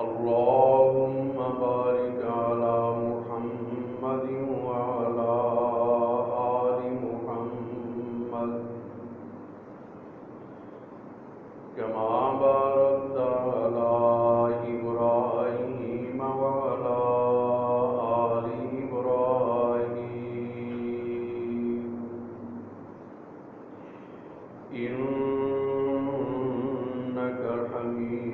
اللهم بارك على محمد وعلى آل محمد كما باركت على إبراهيم وعلى آل إبراهيم إنك حميد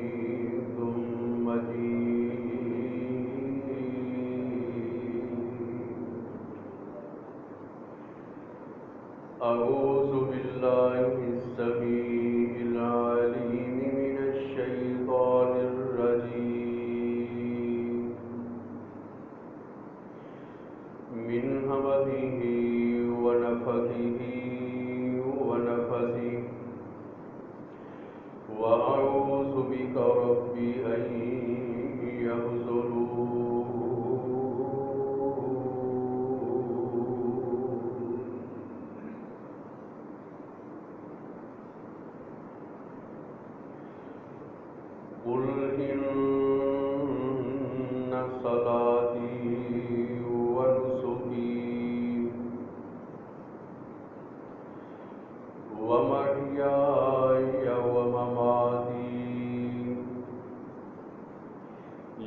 أعوذ بالله السميع العليم من الشيطان الرجيم من همزه ونفخه ونفثه وأعوذ بك رب أن قل إن صلاتي ونسكي ومحياي ومماتي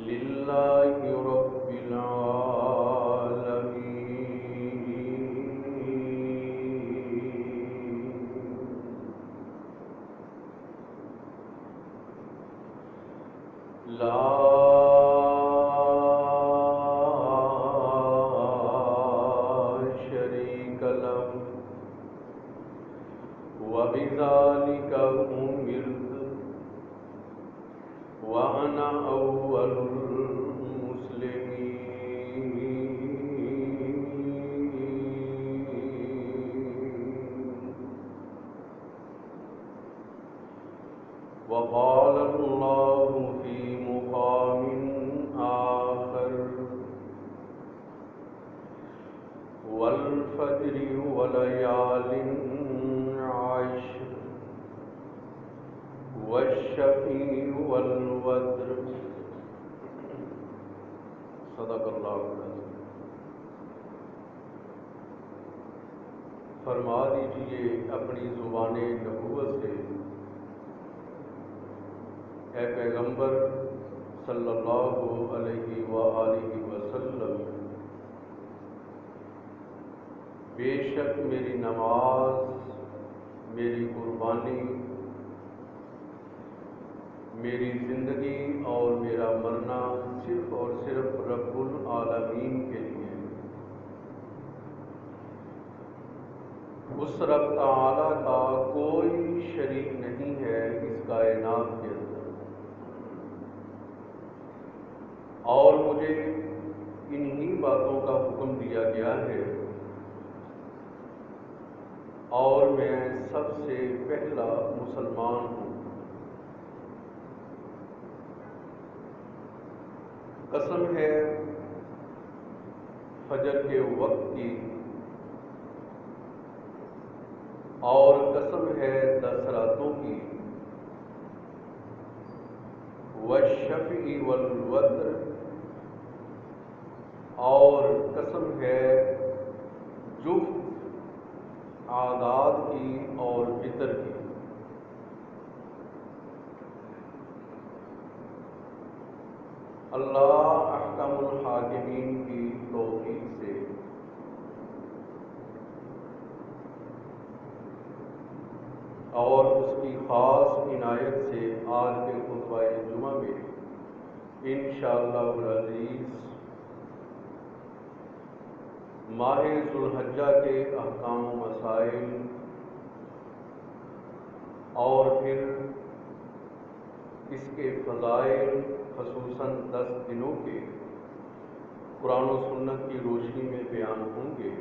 لله رب العالمين لا شريك له وبذلك أمرت وأنا أول المسلمين وقال الله في مقام آخر والفجر وليال عشر والشفع والوتر صدق اللہ العظیم۔ فرما دیجئے اپنی زبان نبوت سے اے پیغمبر صلی اللہ علیہ وآلہ وسلم، بے شک میری نماز، میری قربانی، میری زندگی اور میرا مرنا صرف اور صرف رب العالمین کے لیے، اس رب تعالیٰ کا کوئی شریک نہیں ہے اس کائنات کے اندر، اور مجھے انہی باتوں کا حکم دیا گیا ہے، اور میں سب سے پہلا مسلمان ہوں۔ قسم ہے فجر کے وقت کی، اور قسم ہے 10 راتوں کی، والشفع والوتر، اور قسم ہے جفت اعداد کی اور وتر کی۔ اللہ احکم الحاکمین کی توفیق سے اور اس کی خاص عنایت سے آج کے خطبہ جمعہ میں انشاءاللہ العزیز ماہ ذو الحجہ کے احکام و مسائل اور پھر اس کے فضائل، خصوصاً 10 دنوں کے قرآن و سنت کی روشنی میں بیان ہوں گے۔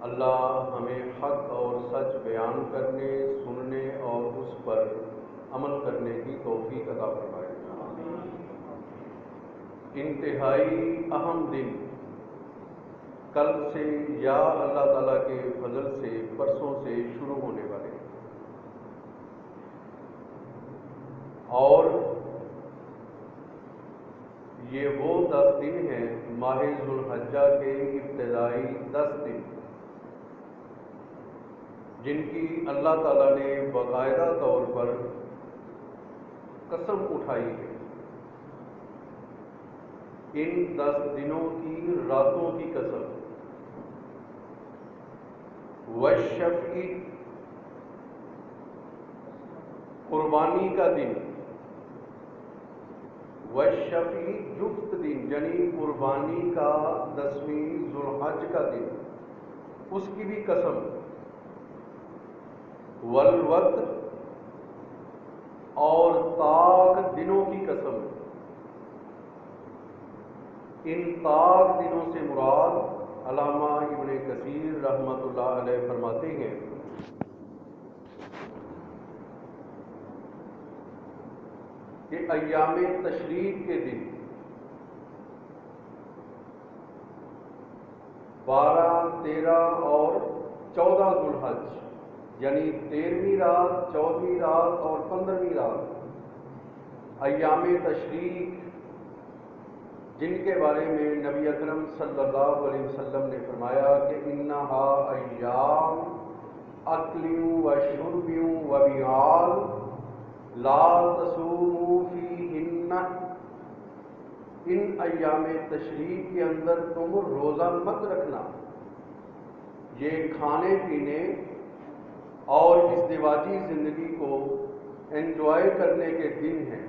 اللہ ہمیں حق اور سچ بیان کرنے، سننے اور اس پر عمل کرنے کی توفیق عطا فرمائے۔ انتہائی اہم دن کل سے یا اللہ تعالیٰ کے فضل سے پرسوں سے شروع ہونے والے ہیں، اور یہ وہ 10 دن ہیں ماہ ذوالحجہ کے ابتدائی 10 دن، جن کی اللہ تعالیٰ نے باقاعدہ طور پر قسم اٹھائی ہے۔ ان 10 دنوں کی راتوں کی قسم، والشفع، قربانی کا دن، والشفع جفت دن یعنی قربانی کا 10ویں ذوالحج کا دن، اس کی بھی قسم، والوتر، اور طاق دنوں کی قسم۔ ان طاق دنوں سے مراد علامہ ابن کثیر رحمۃ اللہ علیہ فرماتے ہیں کہ ایام تشریق کے دن 12، 13 اور 14 ذوالحج، یعنی 13ویں رات، 14ویں رات اور 15ویں رات ایام تشریق، جن کے بارے میں نبی اکرم صلی اللہ علیہ وسلم نے فرمایا کہ انہا ایام اکل و شرب و بیعال لا تصوموا فیہن، ان ایام تشریق کے اندر تم روزہ مت رکھنا، یہ کھانے پینے اور ازدواجی زندگی کو انجوائے کرنے کے دن ہیں،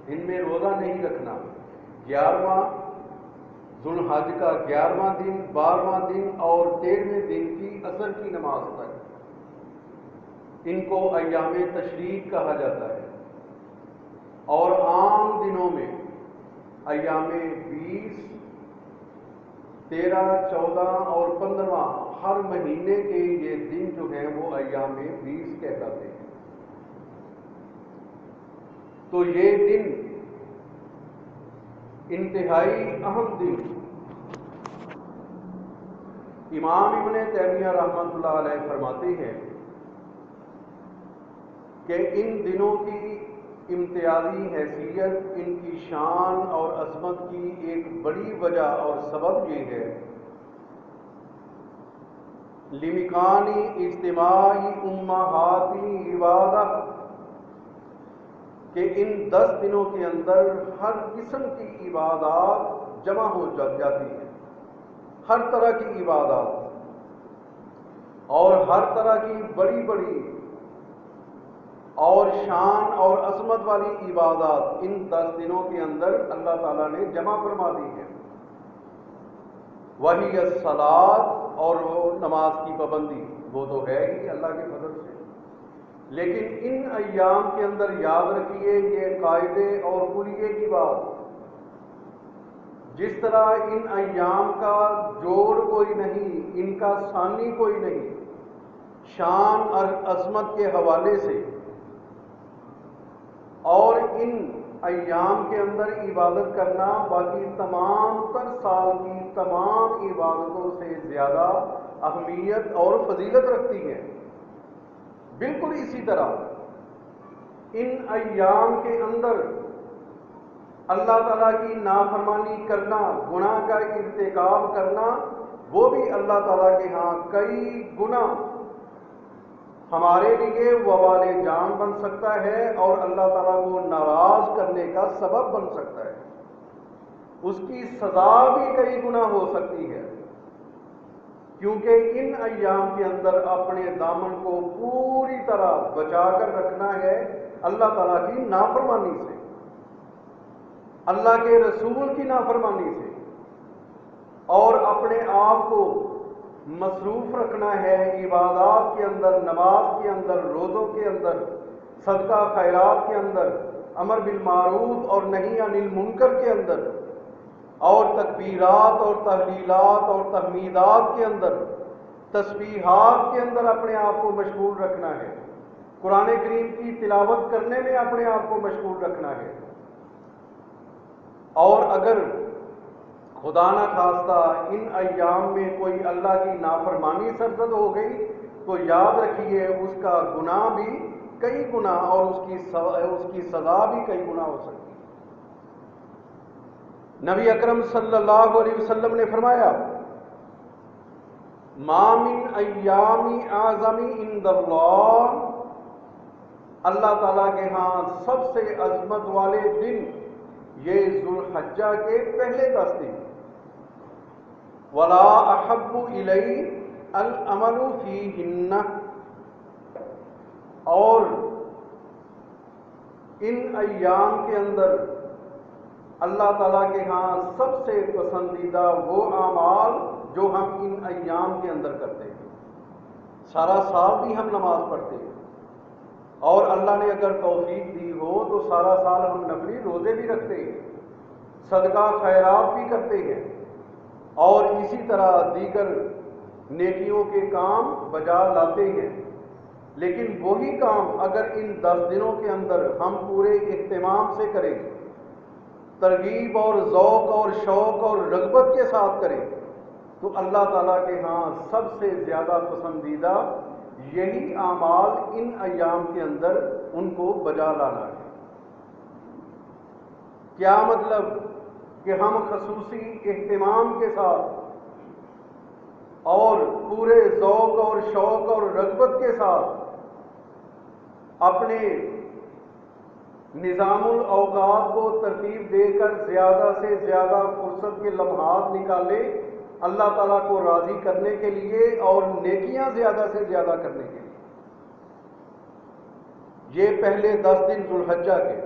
ان میں روزہ نہیں رکھنا۔ 11واں ذوالحج کا 11واں دن، 12واں دن اور 13ویں دن کی عصر کی نماز تک ان کو ایام تشریق کہا جاتا ہے۔ اور عام دنوں میں ایام 20، 13، 14 اور 15واں ہر مہینے کے یہ دن جو ہیں وہ ایام 20 کہلاتے ہیں۔ تو یہ دن انتہائی اہم دن، امام ابن تیمیہ رحمۃ اللہ علیہ فرماتے ہیں کہ ان دنوں کی امتیازی حیثیت، ان کی شان اور عظمت کی ایک بڑی وجہ اور سبب یہ ہے لمکانی اجتماعی امہاتی عبادہ، کہ ان 10 دنوں کے اندر ہر قسم کی عبادات جمع ہو جاتی ہیں، ہر طرح کی عبادات اور ہر طرح کی بڑی بڑی اور شان اور عظمت والی عبادات ان 10 دنوں کے اندر اللہ تعالیٰ نے جمع فرما دی ہے۔ وہی الصلاۃ، اور وہ نماز کی پابندی، وہ تو ہے ہی اللہ کے فضل سے، لیکن ان ایام کے اندر یاد رکھیے یہ قاعدے اور کلیے کی بات، جس طرح ان ایام کا جوڑ کوئی نہیں، ان کا ثانی کوئی نہیں، شان اور عظمت کے حوالے سے، اور ان ایام کے اندر عبادت کرنا باقی تمام تر سال کی تمام عبادتوں سے زیادہ اہمیت اور فضیلت رکھتی ہے۔ بالکل اسی طرح ان ایام کے اندر اللہ تعالیٰ کی نافرمانی کرنا، گناہ کا ارتکاب کرنا، وہ بھی اللہ تعالیٰ کے ہاں کئی گنا ہمارے لیے وبال جان بن سکتا ہے اور اللہ تعالیٰ کو ناراض کرنے کا سبب بن سکتا ہے، اس کی سزا بھی کئی گنا ہو سکتی ہے، کیونکہ ان ایام کے اندر اپنے دامن کو پوری طرح بچا کر رکھنا ہے اللہ تعالیٰ کی نافرمانی سے، اللہ کے رسول کی نافرمانی سے، اور اپنے آپ کو مصروف رکھنا ہے عبادات کے اندر، نماز کے اندر، روزوں کے اندر، صدقہ خیرات کے اندر، امر بالمعروف اور نہی عن المنکر کے اندر، اور تکبیرات اور تحلیلات اور تحمیدات کے اندر، تسبیحات کے اندر اپنے آپ کو مشغول رکھنا ہے، قرآن کریم کی تلاوت کرنے میں اپنے آپ کو مشغول رکھنا ہے، اور اگر خدا نہ خواستہ ان ایام میں کوئی اللہ کی نافرمانی سرزد ہو گئی تو یاد رکھیے اس کا گناہ بھی کئی گنا اور اس کی سزا بھی کئی گنا ہو سکتی ہے۔ نبی اکرم صلی اللہ علیہ وسلم نے فرمایا ما من ایام اعظم عند اللہ، اللہ تعالیٰ کے ہاں سب سے عظمت والے دن یہ ذوالحجہ کے پہلے 10 دن، ولا احب الی العمل فیہن، اور ان ایام کے اندر اللہ تعالیٰ کے ہاں سب سے پسندیدہ وہ اعمال جو ہم ان ایام کے اندر کرتے ہیں۔ سارا سال بھی ہم نماز پڑھتے ہیں، اور اللہ نے اگر توفیق دی ہو تو سارا سال ہم نفلی روزے بھی رکھتے ہیں، صدقہ خیرات بھی کرتے ہیں، اور اسی طرح دیگر نیکیوں کے کام بجا لاتے ہیں۔ لیکن وہی کام اگر ان 10 دنوں کے اندر ہم پورے اہتمام سے کریں، ترغیب اور ذوق اور شوق اور رغبت کے ساتھ کریں، تو اللہ تعالیٰ کے ہاں سب سے زیادہ پسندیدہ یہی اعمال ان ایام کے اندر ان کو بجا لانا ہے۔ کیا مطلب کہ ہم خصوصی اہتمام کے ساتھ اور پورے ذوق اور شوق اور رغبت کے ساتھ اپنے نظام الاوقات کو ترتیب دے کر زیادہ سے زیادہ فرصت کے لمحات نکالے اللہ تعالیٰ کو راضی کرنے کے لیے اور نیکیاں زیادہ سے زیادہ کرنے کے لیے۔ یہ پہلے 10 دن ذوالحجہ کے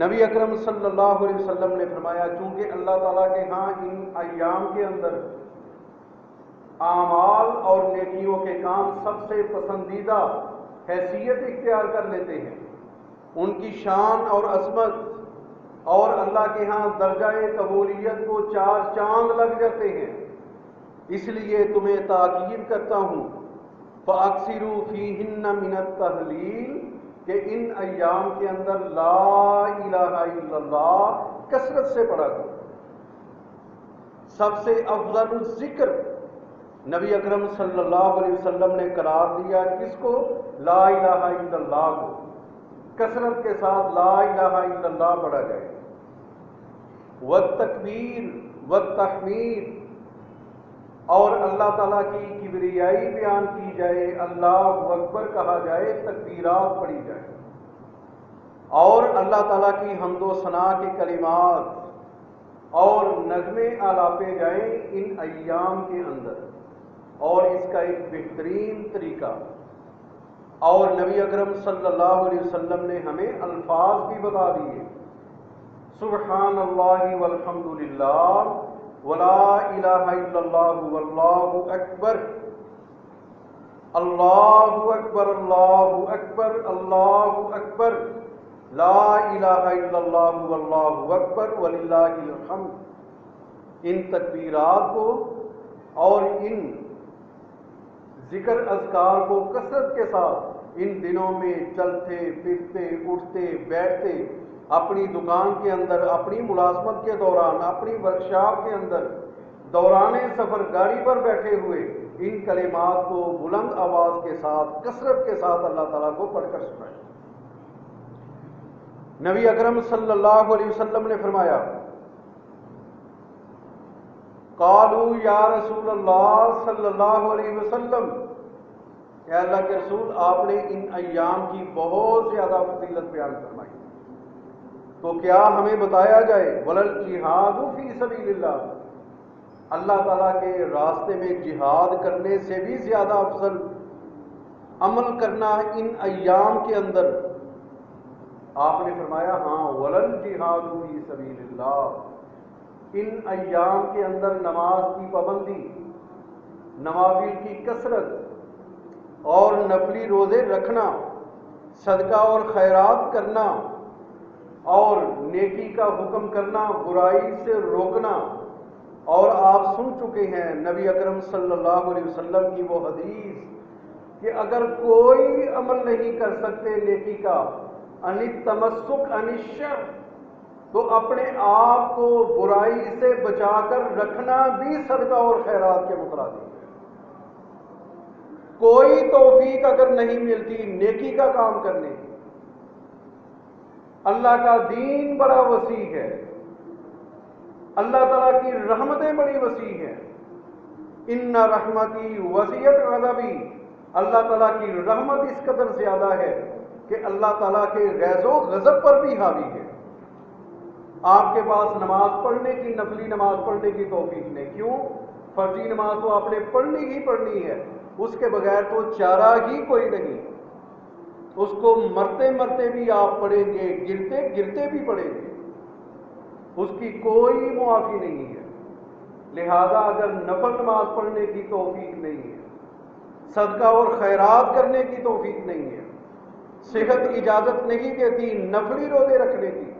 نبی اکرم صلی اللہ علیہ وسلم نے فرمایا چونکہ اللہ تعالیٰ کے ہاں ان ایام کے اندر اعمال اور نیکیوں کے کام سب سے پسندیدہ حیثیت اختیار کر لیتے ہیں، ان کی شان اور عظمت اور اللہ کے ہاں درجہ قبولیت کو 4 چاند لگ جاتے ہیں، اس لیے تمہیں تاکید کرتا ہوں فَأَكْثِرُوا فِيهِنَّ مِنَ التَّهْلِيلِ کہ ان ایام کے اندر لا الہ الا اللہ کثرت سے پڑھا کرو۔ سب سے افضل الذکر نبی اکرم صلی اللہ علیہ وسلم نے قرار دیا کس کو؟ لا الہ الا اللہ کو، کثرت کے ساتھ لا الہ الا اللہ پڑھا جائے۔ والتکبیر والتحمید، اور اللہ تعالیٰ کی کبریائی بیان کی جائے، اللہ اکبر کہا جائے، تکبیرات پڑھی جائے، اور اللہ تعالیٰ کی حمد و ثنا کے کلمات اور نغمے آلاپے جائیں ان ایام کے اندر۔ اور اس کا ایک بہترین طریقہ، اور نبی اکرم صلی اللہ علیہ وسلم نے ہمیں الفاظ بھی بتا دیے، سبحان اللہ والحمد للہ ولا الہ الا اللہ واللہ اکبر، اللہ اکبر اللہ اکبر اللہ اکبر، لا الہ الا اللہ واللہ اکبر وللہ الحمد۔ ان تکبیرات کو اور ان ذکر اذکار کو کثرت کے ساتھ ان دنوں میں چلتے پھرتے اٹھتے بیٹھتے، اپنی دکان کے اندر، اپنی ملازمت کے دوران، اپنی ورکشاپ کے اندر، دوران سفر گاڑی پر بیٹھے ہوئے ان کلمات کو بلند آواز کے ساتھ کثرت کے ساتھ اللہ تعالیٰ کو پڑھ کر سنائیں۔ نبی اکرم صلی اللہ علیہ وسلم نے فرمایا قالوا یا رسول اللہ صلی اللہ علیہ وسلم، اے اللہ کے رسول آپ نے ان ایام کی بہت زیادہ فضیلت بیان فرمائی، تو کیا ہمیں بتایا جائے ولل جہاد فی سبیل اللہ، اللہ تعالیٰ کے راستے میں جہاد کرنے سے بھی زیادہ افضل عمل کرنا ان ایام کے اندر؟ آپ نے فرمایا ہاں، ولل جہاد فی سبیل اللہ، ان ایام کے اندر نماز کی پابندی، نوافل کی کثرت اور نفلی روزے رکھنا، صدقہ اور خیرات کرنا اور نیکی کا حکم کرنا، برائی سے روکنا۔ اور آپ سن چکے ہیں نبی اکرم صلی اللہ علیہ وسلم کی وہ حدیث کہ اگر کوئی عمل نہیں کر سکتے نیکی کا، ان التمسک عن الشر، تو اپنے آپ کو برائی سے بچا کر رکھنا بھی صدقہ اور خیرات کے مترادف ہے۔ کوئی توفیق اگر نہیں ملتی نیکی کا کام کرنے کی، اللہ کا دین بڑا وسیع ہے، اللہ تعالیٰ کی رحمتیں بڑی وسیع ہیں. ان رحمتی وسیعت غضبی، اللہ تعالیٰ کی رحمت اس قدر زیادہ ہے کہ اللہ تعالیٰ کے غیظ و غضب پر بھی حاوی ہے. آپ کے پاس نماز پڑھنے کی، نفلی نماز پڑھنے کی توفیق نہیں. کیوں؟ فرضی نماز تو آپ نے پڑھنی ہی پڑھنی ہے، اس کے بغیر تو چارہ ہی کوئی نہیں. اس کو مرتے مرتے بھی آپ پڑھیں گے، گرتے گرتے بھی پڑھیں گے، اس کی کوئی معافی نہیں ہے. لہذا اگر نفل نماز پڑھنے کی توفیق نہیں ہے، صدقہ اور خیرات کرنے کی توفیق نہیں ہے، صحت اجازت نہیں دیتی نفلی روزے رکھنے کی،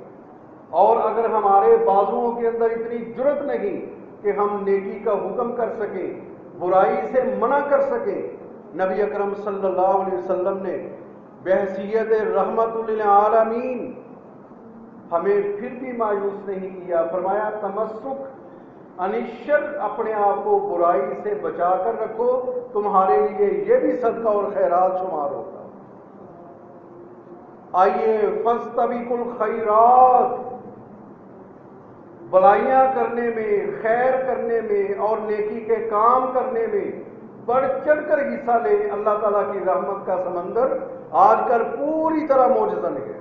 اور اگر ہمارے بازوؤں کے اندر اتنی جرت نہیں کہ ہم نیکی کا حکم کر سکیں، برائی سے منع کر سکیں، نبی اکرم صلی اللہ علیہ وسلم نے بحیثیت رحمت للعالمین ہمیں پھر بھی مایوس نہیں کیا. فرمایا تمسک انشر، اپنے آپ کو برائی سے بچا کر رکھو، تمہارے لیے یہ بھی صدقہ اور خیرات شمار ہوگا. آئیے فاستبقوا الخیرات، بلائیاں کرنے میں، خیر کرنے میں اور نیکی کے کام کرنے میں بڑھ چڑھ کر حصہ لیں. اللہ تعالیٰ کی رحمت کا سمندر آج کل پوری طرح موجزن ہے.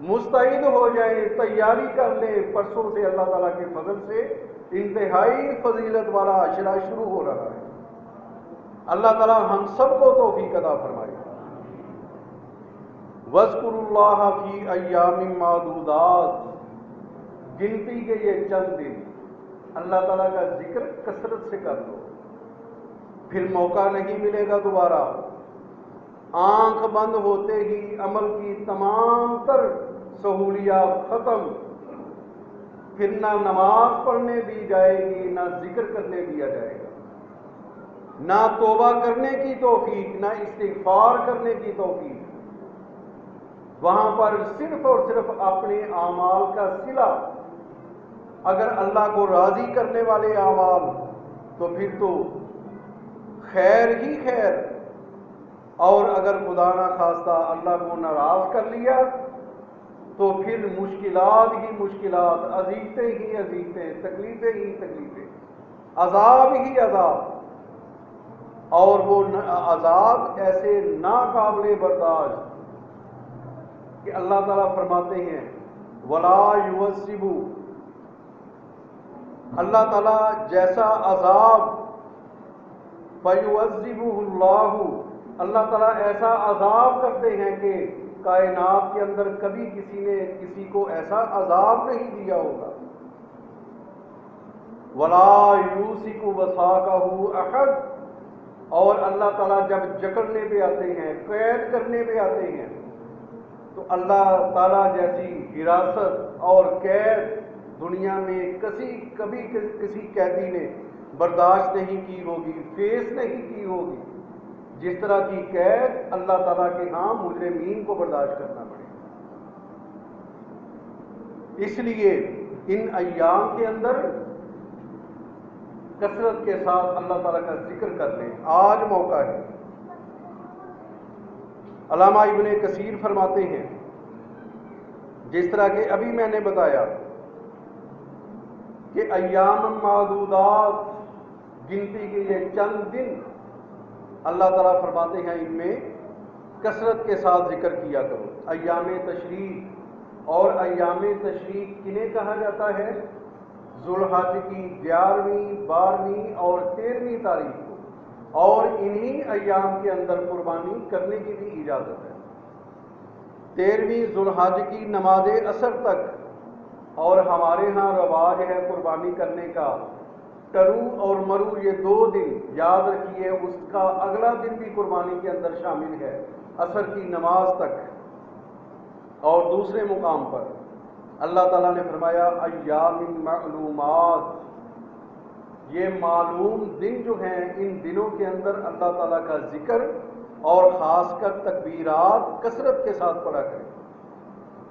مستعد ہو جائیں، تیاری کر لیں، پرسوں سے اللہ تعالیٰ کے فضل سے انتہائی فضیلت والا عشرہ شروع ہو رہا ہے. اللہ تعالیٰ ہم سب کو توفیق عطا فرمائے. وَاذْكُرُوا اللَّهَ فِي أَيَّامٍ مَّعْدُودَاتٍ، گنتی کے یہ چند دن اللہ تعالیٰ کا ذکر کثرت سے کر لو، پھر موقع نہیں ملے گا دوبارہ. آنکھ بند ہوتے ہی عمل کی تمام تر سہولیات ختم، پھر نہ نماز پڑھنے دی جائے گی، نہ ذکر کرنے دیا جائے گا، نہ توبہ کرنے کی توفیق، نہ استغفار کرنے کی توفیق. وہاں پر صرف اور صرف اپنے اعمال کا صلہ. اگر اللہ کو راضی کرنے والے اعمال تو پھر تو خیر ہی خیر، اور اگر خدا نہ خواستہ اللہ کو ناراض کر لیا تو پھر مشکلات ہی مشکلات، اذیتیں ہی اذیتیں، تکلیفیں ہی تکلیفیں، عذاب ہی عذاب. اور وہ عذاب ایسے ناقابل برداشت کہ اللہ تعالیٰ فرماتے ہیں وَلَا يُعَذِّبُ، اللہ تعالیٰ جیسا عذاب فَيُعَذِّبُهُ اللَّهُ، اللہ تعالیٰ ایسا عذاب کرتے ہیں کہ کائنات کے اندر کبھی کسی نے کسی کو ایسا عذاب نہیں دیا ہوگا. وَلَا يُوثِقُ وَثَاقَهُ أَحَدٌ، اور اللہ تعالیٰ جب جکڑنے پہ آتے ہیں، قید کرنے پہ آتے ہیں، تو اللہ تعالیٰ جیسی حراست اور قید دنیا میں کبھی کسی قیدی نے برداشت نہیں کی ہوگی، فیس نہیں کی ہوگی، جس طرح کی قید اللہ تعالیٰ کے ہاں مجرمین کو برداشت کرنا پڑے. اس لیے ان ایام کے اندر کثرت کے ساتھ اللہ تعالیٰ کا ذکر کر لیں. آج موقع ہے. علامہ ابن کثیر فرماتے ہیں جس طرح کہ ابھی میں نے بتایا کہ ایام معدودات، گنتی کے یہ چند دن اللہ تعالیٰ فرماتے ہیں ان میں کثرت کے ساتھ ذکر کیا کرو. ایام تشریق، اور ایام تشریق کنہیں کہا جاتا ہے؟ ذوالحج کی 11ویں، 12ویں اور 13ویں تاریخ کو، اور انہی ایام کے اندر قربانی کرنے کی بھی اجازت ہے. 13ویں ذوالحج کی نماز عصر تک، اور ہمارے ہاں رواج ہے قربانی کرنے کا ٹرو اور مرو، یہ 2 دن یاد رکھیے، اس کا اگلا دن بھی قربانی کے اندر شامل ہے عصر کی نماز تک. اور دوسرے مقام پر اللہ تعالیٰ نے فرمایا ایام معلومات، یہ معلوم دن جو ہیں ان دنوں کے اندر اللہ تعالیٰ کا ذکر اور خاص کر تکبیرات کثرت کے ساتھ پڑھا کریں.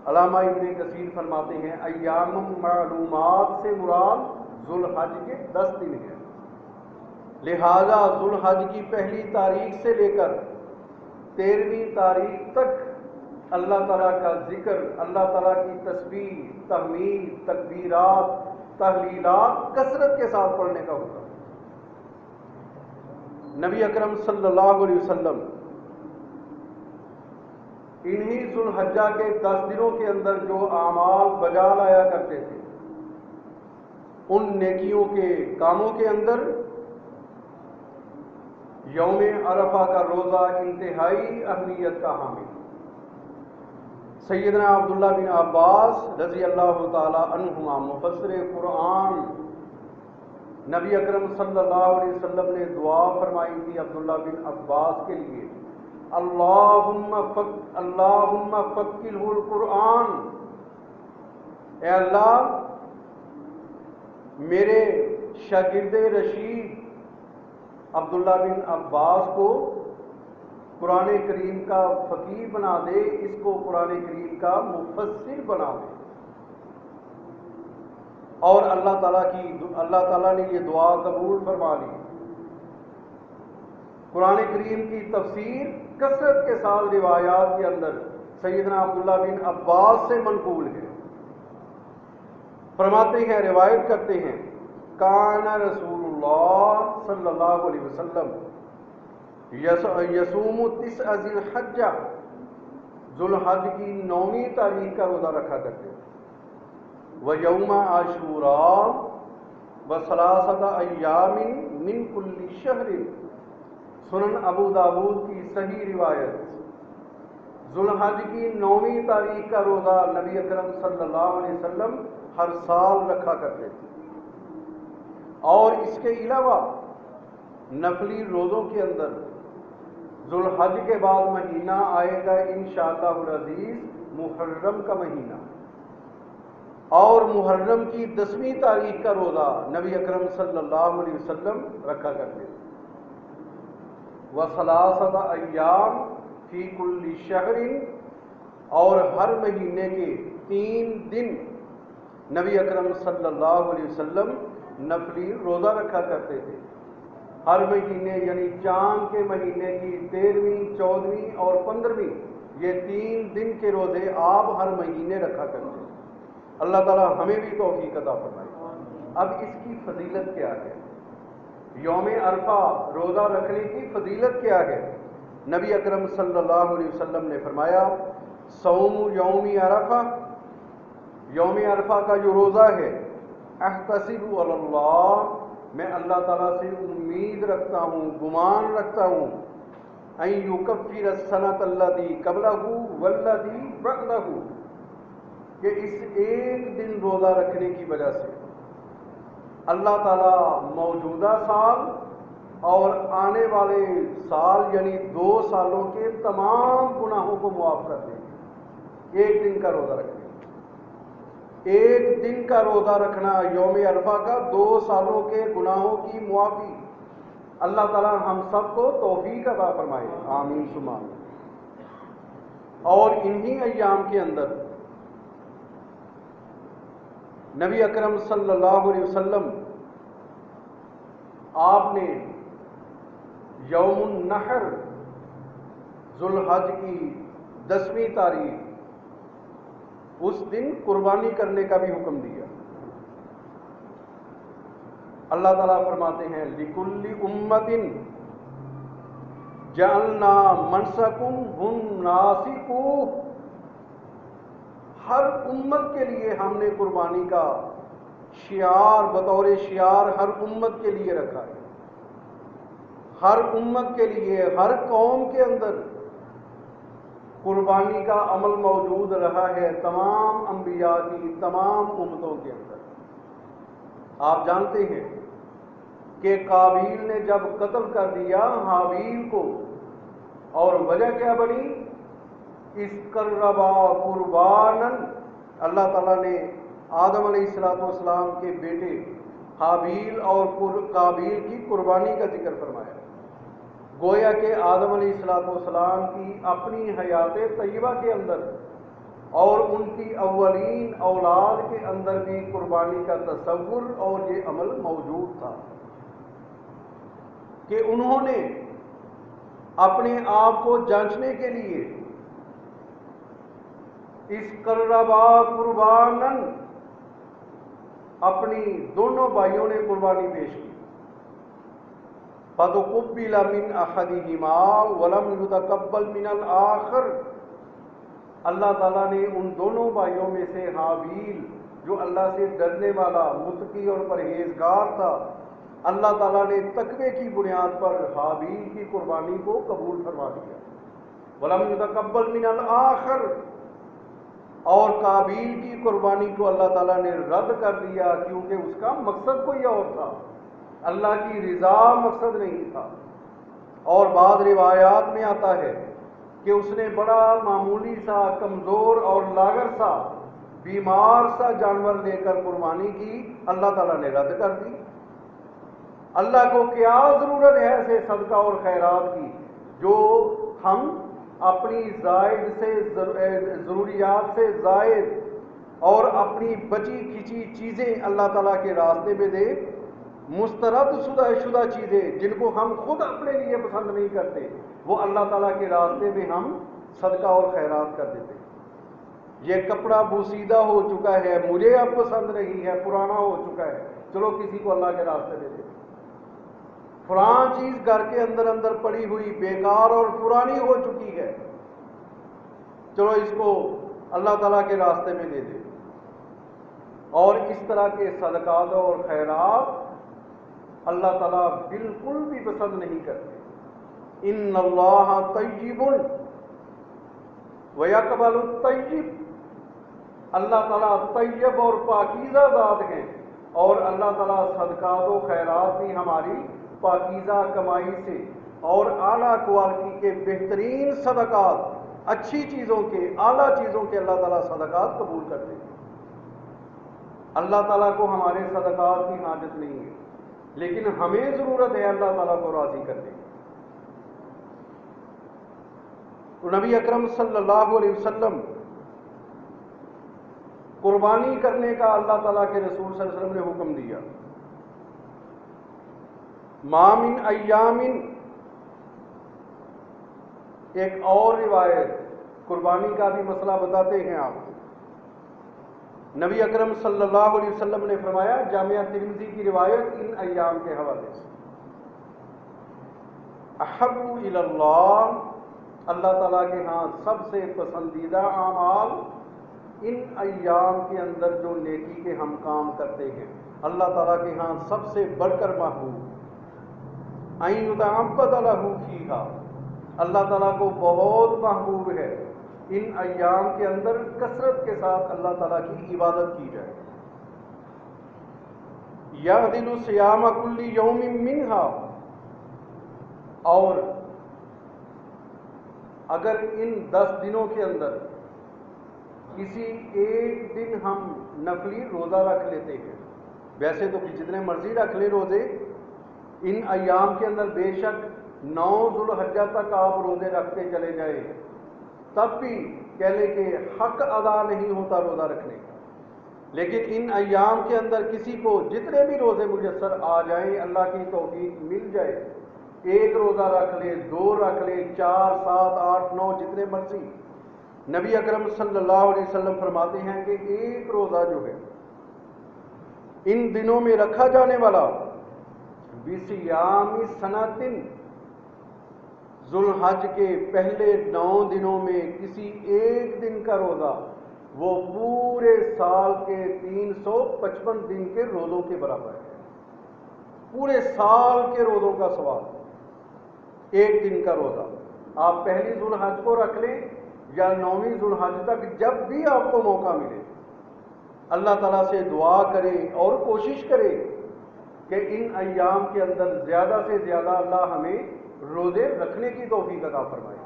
علامہ ابن کثیر فرماتے ہیں ایام معلومات سے مراد ذوالحج کے 10 دن ہیں. لہذا ذوالحج کی پہلی تاریخ سے لے کر 13ویں تاریخ تک اللہ تعالیٰ کا ذکر، اللہ تعالیٰ کی تسبیح، تحمید، تکبیرات، تحلیلات کثرت کے ساتھ پڑھنے کا حکم۔ نبی اکرم صلی اللہ علیہ وسلم انہی ذو الحجہ کے 10 دنوں کے اندر جو اعمال بجا لایا کرتے تھے، ان نیکیوں کے کاموں کے اندر یوم عرفہ کا روزہ انتہائی اہمیت کا حامل۔ سیدنا عبداللہ بن عباس رضی اللہ تعالی عنہما مفسر قرآن، نبی اکرم صلی اللہ علیہ وسلم نے دعا فرمائی تھی عبداللہ بن عباس کے لیے، اللہم فقہہ القرآن، اے اللہ میرے شاگرد رشید عبداللہ بن عباس کو قرآن کریم کا فقیہ بنا دے، اس کو قرآن کریم کا مفسر بنا دے۔ اور اللہ تعالیٰ نے یہ دعا قبول فرما لی۔ قرآن کریم کی تفسیر کثرت کے ساتھ روایات کے اندر سیدنا عبداللہ بن عباس سے منقول ہے۔ فرماتے ہیں، روایت کرتے ہیں، کان رسول اللہ صلی اللہ علیہ وسلم یصوم 9 ذی الحجہ، ذو الحج کی 9ویں تاریخ کا روزہ رکھا کرتے ہیں، ویوم عاشوراء و3 ایام من کل شہر، سنن ابو داود کی صحیح روایت۔ ذو الحج کی 9ویں تاریخ کا روزہ نبی اکرم صلی اللہ علیہ وسلم ہر سال رکھا کرتے تھے، اور اس کے علاوہ نفلی روزوں کے اندر ذو الحج کے بعد مہینہ آئے گا انشاءاللہ العزیز محرم کا مہینہ، اور محرم کی 10ویں تاریخ کا روزہ نبی اکرم صلی اللہ علیہ وسلم رکھا کرتے تھے، و3 ایام فی کل شہر، اور ہر مہینے کے 3 دن نبی اکرم صلی اللہ علیہ وسلم نفلی روزہ رکھا کرتے تھے۔ ہر مہینے یعنی چاند کے مہینے کی 13ویں، 14ویں اور 15ویں، یہ 3 دن کے روزے آپ ہر مہینے رکھا کرتے ہیں۔ اللہ تعالی ہمیں بھی توفیق عطا فرمائے۔ اب اس کی فضیلت کیا ہے؟ یوم عرفہ روزہ رکھنے کی فضیلت کیا ہے؟ نبی اکرم صلی اللہ علیہ وسلم نے فرمایا، صوم یوم عرفہ، یوم عرفہ کا جو روزہ ہے، احتسب علی اللہ، میں اللہ تعالیٰ سے امید رکھتا ہوں، گمان رکھتا ہوں، ان یکفر السنۃ التی قبلہ والتی بعدہ، کہ اس ایک دن روزہ رکھنے کی وجہ سے اللہ تعالیٰ موجودہ سال اور آنے والے سال یعنی 2 سالوں کے تمام گناہوں کو معاف کر دیں گے۔ ایک دن کا روزہ رکھنا، ایک دن کا روزہ رکھنا یوم عرفہ کا 2 سالوں کے گناہوں کی معافی، اللہ تعالیٰ ہم سب کو توفیق عطا فرمائے، آمین ثم آمین۔ اور انہی ایام کے اندر نبی اکرم صلی اللہ علیہ وسلم آپ نے یوم النحر، ذو الحج کی 10ویں تاریخ، اس دن قربانی کرنے کا بھی حکم دیا۔ اللہ تعالیٰ فرماتے ہیں، لِكُلِّ أُمَّةٍ جَعَلْنَا مَنْسَكُمْ هُمْ نَاسِكُوهُ، ہر امت کے لیے ہم نے قربانی کا شعار، بطور شعار ہر امت کے لیے رکھا ہے۔ ہر امت کے لیے، ہر قوم کے اندر قربانی کا عمل موجود رہا ہے، تمام انبیاء کی تمام امتوں کے اندر۔ آپ جانتے ہیں کہ قابیل نے جب قتل کر دیا حابیل کو، اور وجہ کیا بنی؟ اس قربا قربانن، اللہ تعالیٰ نے آدم علیہ السلام کے بیٹے حابیل اور قابیل کی قربانی کا ذکر فرمایا۔ گویا کہ آدم علیہ السلام کی اپنی حیات طیبہ کے اندر اور ان کی اولین اولاد کے اندر بھی قربانی کا تصور اور یہ عمل موجود تھا کہ انہوں نے اپنے آپ کو جانچنے کے لیے اس قربا قربانن، اپنی دونوں بھائیوں نے قربانی پیش کی، فتقبل من احدہما ولم یتقبل من الآخر، اللہ تعالیٰ نے ان دونوں بھائیوں میں سے حابیل جو اللہ سے ڈرنے والا، متقی اور پرہیزگار تھا، اللہ تعالیٰ نے تقوی کی بنیاد پر حابیل کی قربانی کو قبول فرما دیا، ولم یتقبل من الآخر، اور قابیل کی قربانی کو اللہ تعالیٰ نے رد کر دیا کیونکہ اس کا مقصد کوئی اور تھا، اللہ کی رضا مقصد نہیں تھا۔ اور بعض روایات میں آتا ہے کہ اس نے بڑا معمولی سا، کمزور اور لاغر سا، بیمار سا جانور لے کر قربانی کی، اللہ تعالیٰ نے رد کر دی۔ اللہ کو کیا ضرورت ہے ایسے صدقہ اور خیرات کی جو ہم اپنی زائد سے ضروریات سے زائد اور اپنی بچی کھچی چیزیں اللہ تعالیٰ کے راستے میں دے، مسترد شدہ چیزیں جن کو ہم خود اپنے لیے پسند نہیں کرتے، وہ اللہ تعالیٰ کے راستے میں ہم صدقہ اور خیرات کر دیتے۔ یہ کپڑا بوسیدہ ہو چکا ہے، مجھے اب پسند نہیں ہے، پرانا ہو چکا ہے، چلو کسی کو اللہ کے راستے دے دیں۔ فلاں چیز گھر کے اندر پڑی ہوئی بیکار اور پرانی ہو چکی ہے، چلو اس کو اللہ تعالیٰ کے راستے میں دے دیں۔ اور اس طرح کے صدقات اور خیرات اللہ تعالیٰ بالکل بھی پسند نہیں کرتے۔ ان اللہ طیب ویقبل الطیب، اللہ تعالیٰ طیب اور پاکیزہ ذات ہیں، اور اللہ تعالیٰ صدقات و خیرات بھی ہماری پاکیزہ کمائی سے اور اعلیٰ کوالٹی کے بہترین صدقات، اچھی چیزوں کے، اعلیٰ چیزوں کے اللہ تعالیٰ صدقات قبول کرتے ہیں۔ اللہ تعالیٰ کو ہمارے صدقات کی حاجت نہیں ہے، لیکن ہمیں ضرورت ہے اللہ تعالیٰ کو راضی کرنے کی۔ تو نبی اکرم صلی اللہ علیہ وسلم قربانی کرنے کا اللہ تعالیٰ کے رسول صلی اللہ علیہ وسلم نے حکم دیا۔ ما من ایامن، ایک اور روایت قربانی کا بھی مسئلہ بتاتے ہیں آپ کو۔ نبی اکرم صلی اللہ علیہ وسلم نے فرمایا، جامعہ ترمذی کی روایت ان ایام کے حوالے سے، احب الی اللہ، اللہ تعالیٰ کے ہاں سب سے پسندیدہ اعمال ان ایام کے اندر جو نیکی کے ہم کام کرتے ہیں، اللہ تعالیٰ کے ہاں سب سے بڑھ کر محبوب، ان یتعبد لہ فیہا، اللہ تعالیٰ کو بہت محبوب ہے ان ایام کے اندر کثرت کے ساتھ اللہ تعالیٰ کی عبادت کی جائے۔ یعدل صیام کل یوم منہا، اور اگر ان 10 دنوں کے اندر کسی ایک دن ہم نفلی روزہ رکھ لیتے ہیں، ویسے تو جتنے مرضی رکھ لیں روزے، ان ایام کے اندر بے شک 9 ذوالحجہ تک آپ روزے رکھتے چلے جائیں، تب بھی کہہ لیں کہ حق ادا نہیں ہوتا روزہ رکھنے کا، لیکن ان ایام کے اندر کسی کو جتنے بھی روزے میسر آ جائیں، اللہ کی توفیق مل جائے، ایک روزہ رکھ لے، 2 رکھ لے، 4 7 8 9 جتنے مرضی، نبی اکرم صلی اللہ علیہ وسلم فرماتے ہیں کہ ایک روزہ جو ہے ان دنوں میں رکھا جانے والا، بصیام سنتن، ذوالحج کے پہلے 9 دنوں میں کسی ایک دن کا روزہ، وہ پورے سال کے 355 دن کے روزوں کے برابر ہے۔ پورے سال کے روزوں کا ثواب ایک دن کا روزہ، آپ پہلی ذوالحج کو رکھ لیں یا 9ویں ذوالحج تک، جب بھی آپ کو موقع ملے اللہ تعالیٰ سے دعا کریں اور کوشش کریں کہ ان ایام کے اندر زیادہ سے زیادہ اللہ ہمیں روزے رکھنے کی توفیق عطا فرمائے۔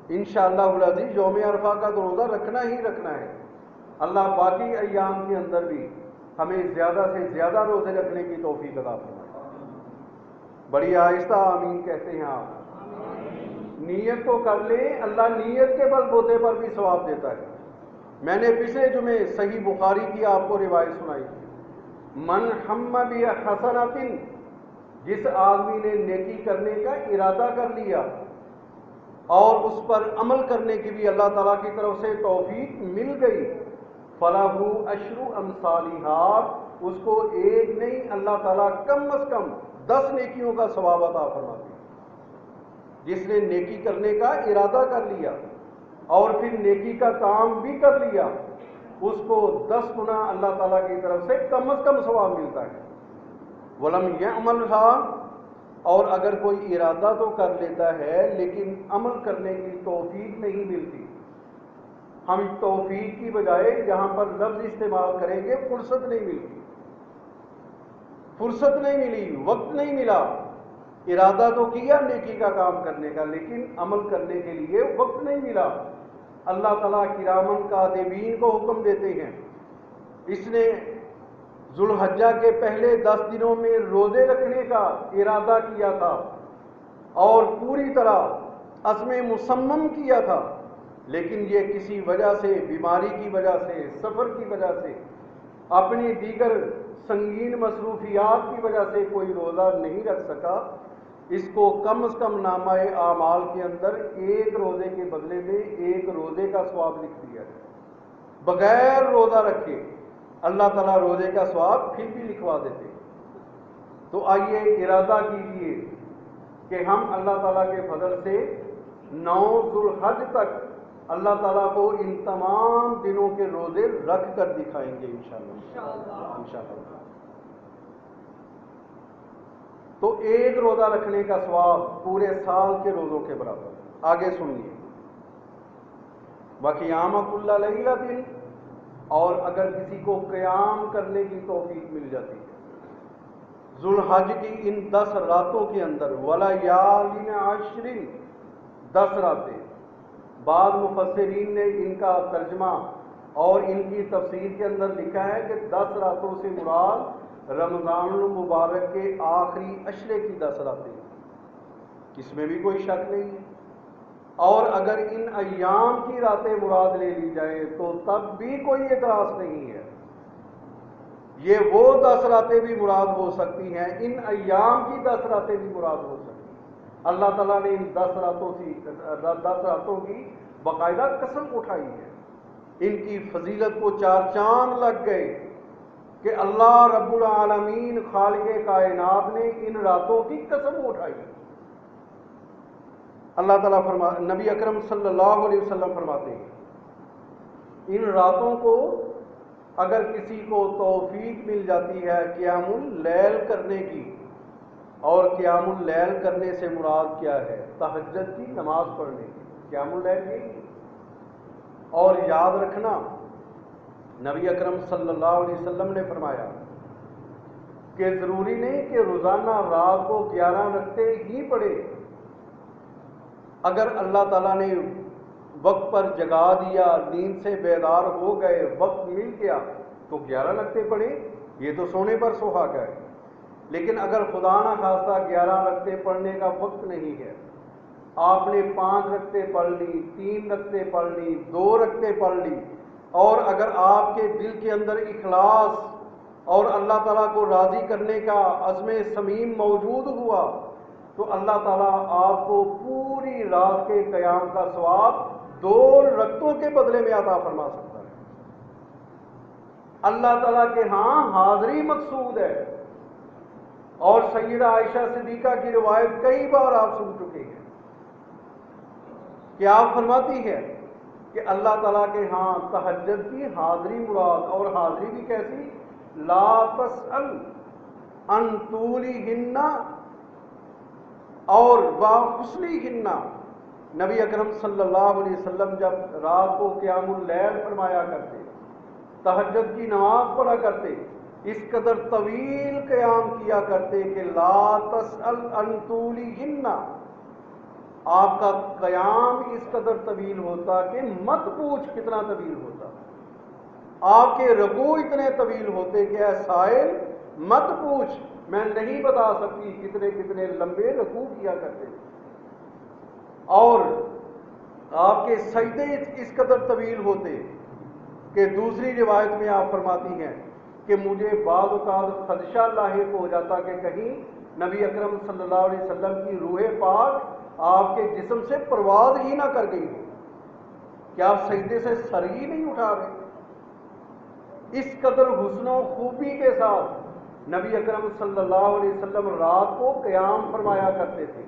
انشاءاللہ العزیز یوم عرفہ کا تو روزہ رکھنا ہی رکھنا ہے، اللہ باقی ایام کے اندر بھی ہمیں زیادہ سے زیادہ روزے رکھنے کی توفیق عطا فرمائے۔ بڑی آہستہ آمین کہتے ہیں آپ، نیت تو کر لیں، اللہ نیت کے بل بوتے پر بھی ثواب دیتا ہے۔ میں نے پچھلے جمعے صحیح بخاری کی آپ کو روایت سنائی تھی، من ہم بحسنۃ، جس آدمی نے نیکی کرنے کا ارادہ کر لیا، اور اس پر عمل کرنے کی بھی اللہ تعالیٰ کی طرف سے توفیق مل گئی، فَلَهُ أَشْرُ أَمْثَالِهَا، اس کو ایک نہیں اللہ تعالیٰ کم از کم 10 نیکیوں کا ثواب عطا فرماتے ہیں۔ جس نے نیکی کرنے کا ارادہ کر لیا اور پھر نیکی کا کام بھی کر لیا، اس کو 10 گنا اللہ تعالیٰ کی طرف سے کم از کم ثواب ملتا ہے۔ وَلَمْ يَعْمَلْهَا، اور اگر کوئی ارادہ تو کر لیتا ہے لیکن عمل کرنے کی توفیق نہیں ملتی، ہم توفیق کی بجائے یہاں پر لفظ استعمال کریں گے فرصت نہیں ملتی، فرصت نہیں ملی، وقت نہیں ملا، ارادہ تو کیا نیکی کا کام کرنے کا لیکن عمل کرنے کے لیے وقت نہیں ملا، اللہ تعالیٰ کرامن کاتبین کو حکم دیتے ہیں۔ اس نے ذوالحجہ کے پہلے 10 دنوں میں روزے رکھنے کا ارادہ کیا تھا اور پوری طرح عزم مصمم کیا تھا، لیکن یہ کسی وجہ سے، بیماری کی وجہ سے، سفر کی وجہ سے، اپنی دیگر سنگین مصروفیات کی وجہ سے کوئی روزہ نہیں رکھ سکا۔ اس کو کم از کم نامہ اعمال کے اندر ایک روزے کے بدلے میں ایک روزے کا ثواب لکھ دیا ہے، بغیر روزہ رکھے اللہ تعالیٰ روزے کا ثواب پھر بھی لکھوا دیتے۔ تو آئیے ارادہ کیجئے کہ ہم اللہ تعالیٰ کے فضل سے 9 ذوالحج تک اللہ تعالیٰ کو ان تمام دنوں کے روزے رکھ کر دکھائیں گے انشاءاللہ۔ تو ایک روزہ رکھنے کا ثواب پورے سال کے روزوں کے برابر۔ آگے سنیے، وَقِيَامَ كُلَّ لَيْلَةٍ، اور اگر کسی کو قیام کرنے کی توفیق مل جاتی ہے ذوالحج کی ان 10 راتوں کے اندر، وَلَيَالٍ عَشْرٍ، 10 راتیں، بعض مفسرین نے ان کا ترجمہ اور ان کی تفسیر کے اندر لکھا ہے کہ 10 راتوں سے مراد رمضان المبارک کے آخری عشرے کی 10 راتیں، اس میں بھی کوئی شک نہیں ہے، اور اگر ان ایام کی راتیں مراد لے لی جائیں تو تب بھی کوئی اعتراض نہیں ہے، یہ وہ 10 راتیں بھی مراد ہو سکتی ہیں، ان ایام کی 10 راتیں بھی مراد ہو سکتی ہیں۔ اللہ تعالیٰ نے ان 10 راتوں کی باقاعدہ قسم اٹھائی ہے، ان کی فضیلت کو 4 چاند لگ گئے کہ اللہ رب العالمین خالق کائنات نے ان راتوں کی قسم اٹھائی۔ اللہ تعالیٰ نبی اکرم صلی اللہ علیہ وسلم فرماتے ہیں ان راتوں کو اگر کسی کو توفیق مل جاتی ہے قیام اللیل کرنے کی، اور قیام اللیل کرنے سے مراد کیا ہے؟ تہجد کی نماز پڑھنے کی، قیام اللیل یہی۔ اور یاد رکھنا نبی اکرم صلی اللہ علیہ وسلم نے فرمایا کہ ضروری نہیں کہ روزانہ رات کو 11 رکھتے ہی پڑے، اگر اللہ تعالیٰ نے وقت پر جگا دیا، نیند سے بیدار ہو گئے، وقت مل گیا تو 11 رکعتیں پڑھیں، یہ تو سونے پر سہاگا ہے۔ لیکن اگر خدا نہ خواستہ 11 رکعتیں پڑھنے کا وقت نہیں ہے، آپ نے 5 رکعتیں پڑھ لی، 3 رکعتیں پڑھ لی، 2 رکعتیں پڑھ لی، اور اگر آپ کے دل کے اندر اخلاص اور اللہ تعالیٰ کو راضی کرنے کا عزم صمیم موجود ہوا تو اللہ تعالیٰ آپ کو پوری رات کے قیام کا ثواب 2 رکعتوں کے بدلے میں عطا فرما سکتا ہے۔ اللہ تعالیٰ کے ہاں حاضری مقصود ہے، اور سیدہ عائشہ صدیقہ کی روایت کئی بار آپ سن چکے ہیں کہ آپ فرماتی ہے کہ اللہ تعالیٰ کے ہاں تہجد کی حاضری مراد، اور حاضری بھی کیسی؟ لا تسأل عن طولہن اور وحسنہن۔ نبی اکرم صلی اللہ علیہ وسلم جب رات کو قیام اللیل فرمایا کرتے، تہجد کی نماز پڑھا کرتے، اس قدر طویل قیام کیا کرتے کہ لا تسأل عن طولہن، آپ کا قیام اس قدر طویل ہوتا کہ مت پوچھ کتنا طویل ہوتا، آپ کے رکوع اتنے طویل ہوتے کہ اے سائل مت پوچھ، میں نہیں بتا سکتی کتنے کتنے لمبے رکوع کیا کرتے، اور آپ کے سجدے اس قدر طویل ہوتے کہ دوسری روایت میں آپ فرماتی ہیں کہ مجھے بعض اوقات خدشہ لاحق ہو جاتا کہ کہیں نبی اکرم صلی اللہ علیہ وسلم کی روح پاک آپ کے جسم سے پرواز ہی نہ کر گئی ہو، کیا آپ سجدے سے سر ہی نہیں اٹھا رہے؟ اس قدر حسن و خوبی کے ساتھ نبی اکرم صلی اللہ علیہ وسلم رات کو قیام فرمایا کرتے تھے۔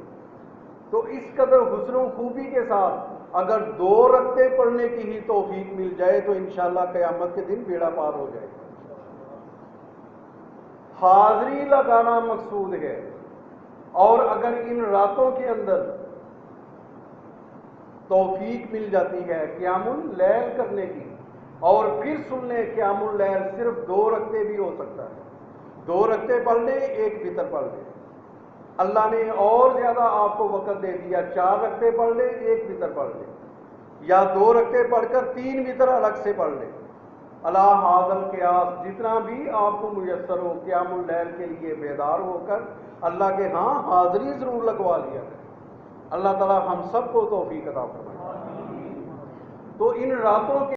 تو اس قدر حسن و خوبی کے ساتھ اگر 2 رکعتیں پڑھنے کی ہی توفیق مل جائے تو انشاءاللہ قیامت کے دن بیڑا پار ہو جائے گا۔ حاضری لگانا مقصود ہے، اور اگر ان راتوں کے اندر توفیق مل جاتی ہے قیام اللیل کرنے کی، اور پھر سن لیں قیام اللیل صرف 2 رکعتیں بھی ہو سکتا ہے، 2 رکعتیں پڑھ لیں، 1 وتر پڑھ لیں۔ اللہ نے اور زیادہ آپ کو وقت دے دیا، 4 رکعتیں پڑھ لیں، 1 وتر پڑھ لیں، یا 2 رکعتیں پڑھ کر 3 وتر الگ سے پڑھ لیں۔ اللہ حاضل قیاس، جتنا بھی آپ کو میسر ہو قیام اللیل کے لیے بیدار ہو کر اللہ کے ہاں حاضری ضرور لگوا لیا کریں۔ اللہ تعالی ہم سب کو توفیق عطا فرمائے۔ تو ان راتوں کے